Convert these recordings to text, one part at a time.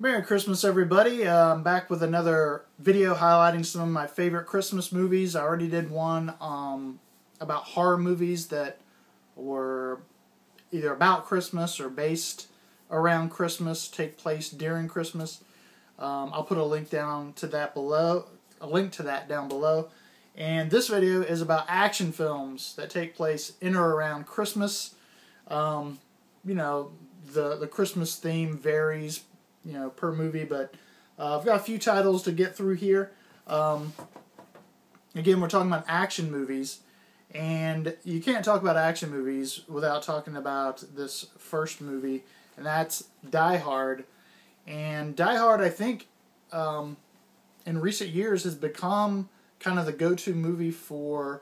Merry Christmas, everybody. I'm back with another video highlighting some of my favorite Christmas movies. I already did one about horror movies that were either about Christmas or based around Christmas, take place during Christmas. I'll put a link down to that below, down below. And this video is about action films that take place in or around Christmas. You know, the Christmas theme varies, per movie, but I've got a few titles to get through here. Again, we're talking about action movies, and you can't talk about action movies without talking about this first movie, and that's Die Hard. And Die Hard, I think, in recent years has become kind of the go-to movie for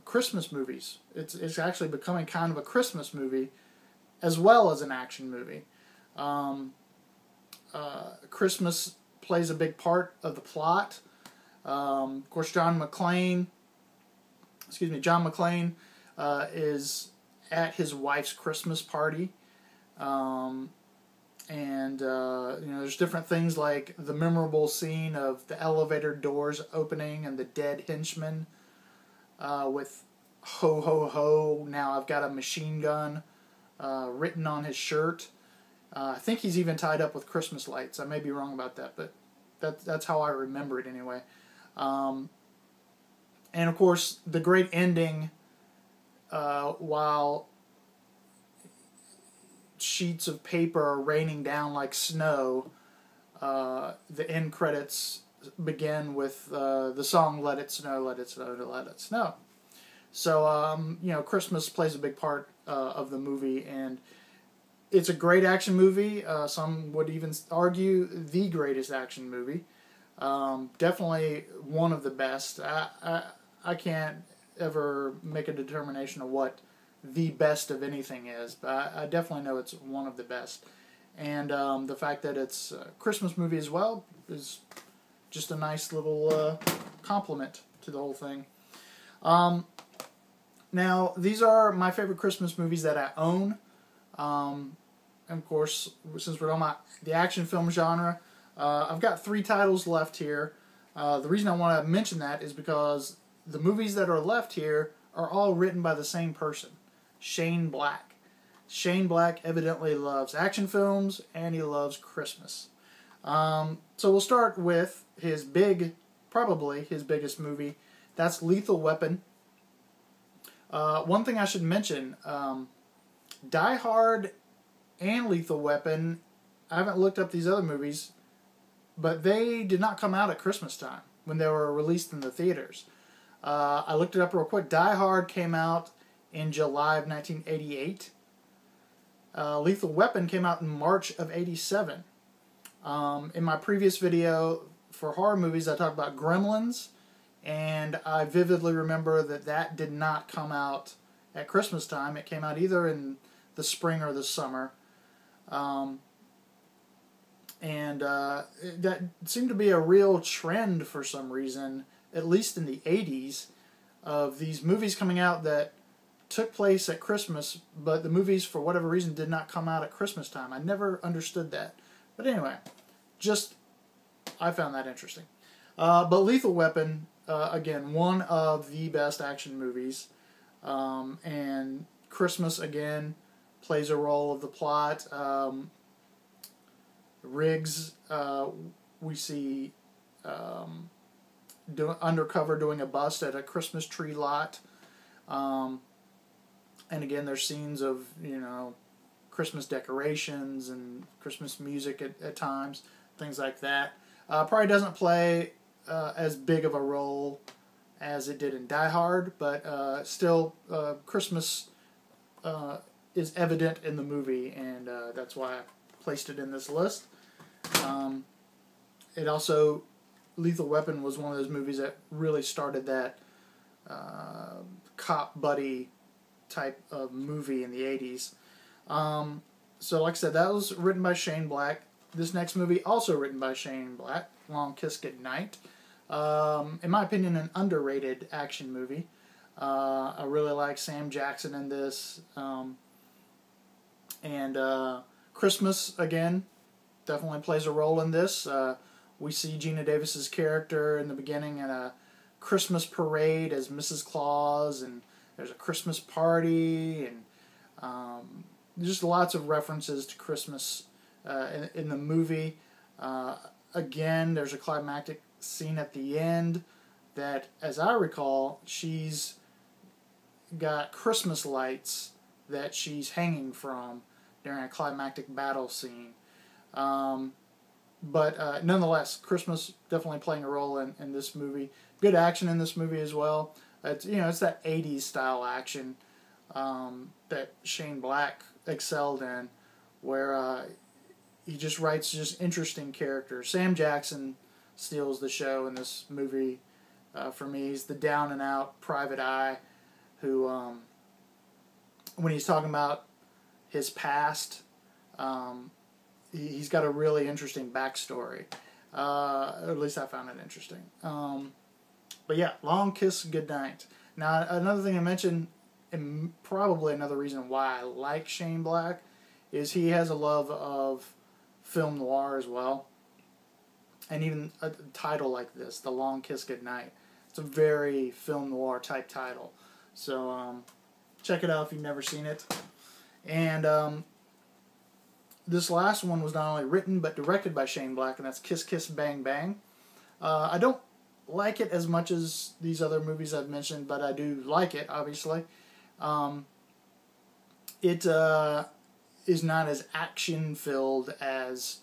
Christmas movies. It's actually becoming kind of a Christmas movie as well as an action movie. Christmas plays a big part of the plot. Of course, John McClane is at his wife's Christmas party. There's different things like the memorable scene of the elevator doors opening and the dead henchman with "Ho, ho, ho, now I've got a machine gun" written on his shirt. I think he's even tied up with Christmas lights. I may be wrong about that, but that's how I remember it anyway. And of course, the great ending, while sheets of paper are raining down like snow, the end credits begin with the song "Let It Snow, Let It Snow, Let It Snow." So, Christmas plays a big part of the movie, and it's a great action movie. Some would even argue the greatest action movie. Definitely one of the best. I can't ever make a determination of what the best of anything is, but I definitely know it's one of the best. And the fact that it's a Christmas movie as well is just a nice little compliment to the whole thing. Now, these are my favorite Christmas movies that I own. And of course, since we're talking about the action film genre, I've got 3 titles left here. The reason I want to mention that is because the movies that are left here are all written by the same person, Shane Black. Shane Black evidently loves action films, and he loves Christmas. So we'll start with probably his biggest movie. That's Lethal Weapon. One thing I should mention, Die Hard and Lethal Weapon, I haven't looked up these other movies, but they did not come out at Christmas time when they were released in the theaters. I looked it up real quick. Die Hard came out in July of 1988. Lethal Weapon came out in March of 87. In my previous video for horror movies, I talked about Gremlins, and I vividly remember that did not come out at Christmas time. It came out either in the spring or the summer. That seemed to be a real trend for some reason, at least in the 80s, of these movies coming out that took place at Christmas, but the movies, for whatever reason, did not come out at Christmas time. I never understood that. But anyway, I found that interesting. But Lethal Weapon, again, one of the best action movies. And Christmas, again, plays a role of the plot. Riggs, we see undercover doing a bust at a Christmas tree lot. And again, there's scenes of, Christmas decorations and Christmas music at times, things like that. Probably doesn't play as big of a role as it did in Die Hard, but still, Christmas is evident in the movie, and that's why I placed it in this list. Lethal Weapon was one of those movies that really started that cop buddy type of movie in the 80s. So like I said, that was written by Shane Black. This next movie, also written by Shane Black, Long Kiss Goodnight. In my opinion, an underrated action movie. I really like Sam Jackson in this. Christmas, again, definitely plays a role in this. We see Gina Davis's character in the beginning in a Christmas parade as Mrs. Claus, and there's a Christmas party, and just lots of references to Christmas in the movie. Again, there's a climactic scene at the end that, as I recall, she's got Christmas lights that she's hanging from during a climactic battle scene. But nonetheless, Christmas definitely playing a role in this movie. Good action in this movie as well. It's it's that 80s style action that Shane Black excelled in, where he just writes just interesting characters. Sam Jackson steals the show in this movie for me. He's the down and out private eye who, when he's talking about his past, he's got a really interesting backstory. At least I found it interesting. But yeah, Long Kiss Goodnight. Now, another thing I mentioned, and probably another reason why I like Shane Black, is he has a love of film noir as well. And even a title like this, The Long Kiss Goodnight, it's a very film noir type title. So check it out if you've never seen it. And this last one was not only written but directed by Shane Black, and that's Kiss Kiss Bang Bang. I don't like it as much as these other movies I've mentioned, but I do like it, obviously. It is not as action-filled as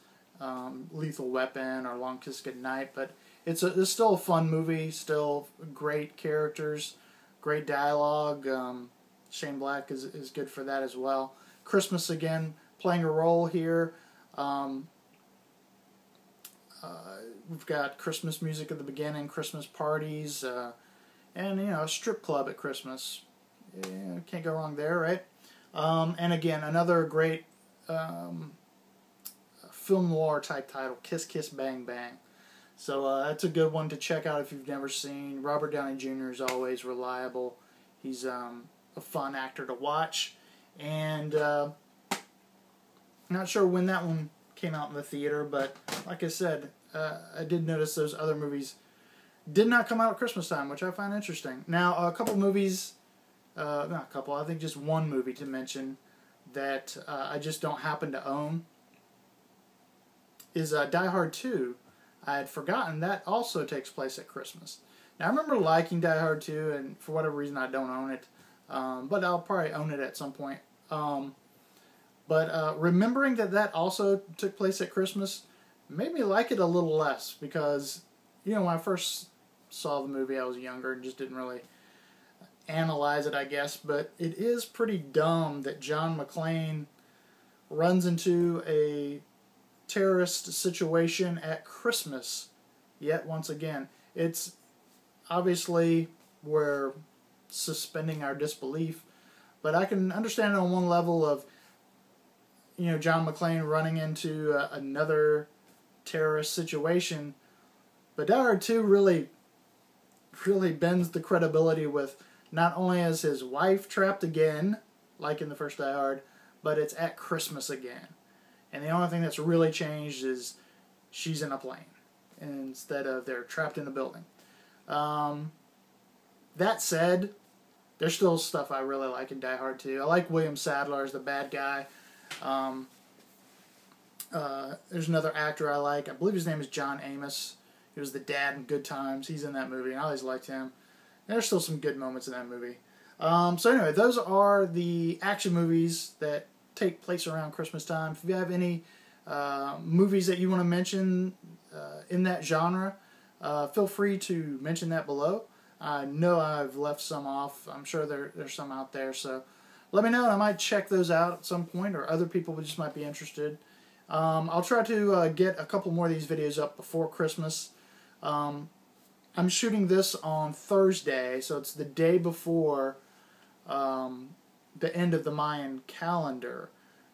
Lethal Weapon or Long Kiss Goodnight, but it's still a fun movie, still great characters, great dialogue. Shane Black is good for that as well. Christmas, again, playing a role here. We've got Christmas music at the beginning, Christmas parties, and a strip club at Christmas. Yeah, can't go wrong there, right? And again, another great film noir type title, Kiss Kiss Bang Bang. So that's a good one to check out if you've never seen. Robert Downey Jr. is always reliable. He's a fun actor to watch, and not sure when that one came out in the theater, but like I said, I did notice those other movies did not come out at Christmas time, which I find interesting. Now, a couple movies, not a couple, I think just one movie to mention that I just don't happen to own is Die Hard 2. I had forgotten that also takes place at Christmas. Now, I remember liking Die Hard 2, and for whatever reason I don't own it, but I'll probably own it at some point. But remembering that also took place at Christmas made me like it a little less, because, when I first saw the movie I was younger and just didn't really analyze it, I guess, but it is pretty dumb that John McClane runs into a terrorist situation at Christmas yet once again. It's obviously we're suspending our disbelief, but I can understand it on one level of John McClane running into another terrorist situation, but Die Hard 2 really bends the credibility with not only is his wife trapped again, like in the first Die Hard, but it's at Christmas again. And the only thing that's really changed is she's in a plane instead of they're trapped in a building. That said, there's still stuff I really like in Die Hard 2. I like William Sadler as the bad guy. There's another actor I like. I believe his name is John Amos. He was the dad in Good Times. He's in that movie, and I always liked him. There's still some good moments in that movie. So anyway, those are the action movies that take place around Christmas time. If you have any movies that you want to mention in that genre, feel free to mention that below. I know I've left some off. I'm sure there's some out there, so let me know, and I might check those out at some point, or other people just might be interested. I'll try to get a couple more of these videos up before Christmas. I'm shooting this on Thursday, so it's the day before the end of the Mayan calendar,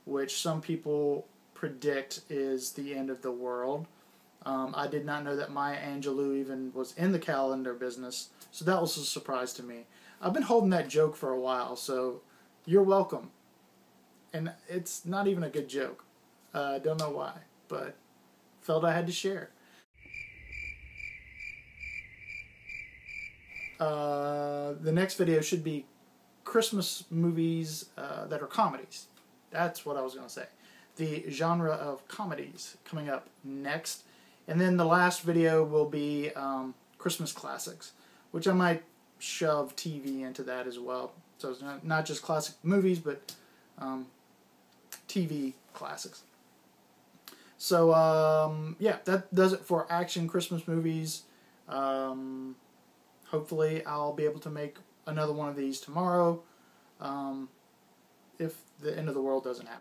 which some people predict is the end of the world. I did not know that Maya Angelou even was in the calendar business, so that was a surprise to me. I've been holding that joke for a while, so you're welcome. And it's not even a good joke. I don't know why. but felt I had to share. The next video should be Christmas movies that are comedies. That's what I was going to say. The genre of comedies coming up next. And then the last video will be Christmas classics, which I might shove TV into that as well. So it's not just classic movies, but TV classics. So, yeah, that does it for action Christmas movies. Hopefully I'll be able to make another one of these tomorrow, if the end of the world doesn't happen.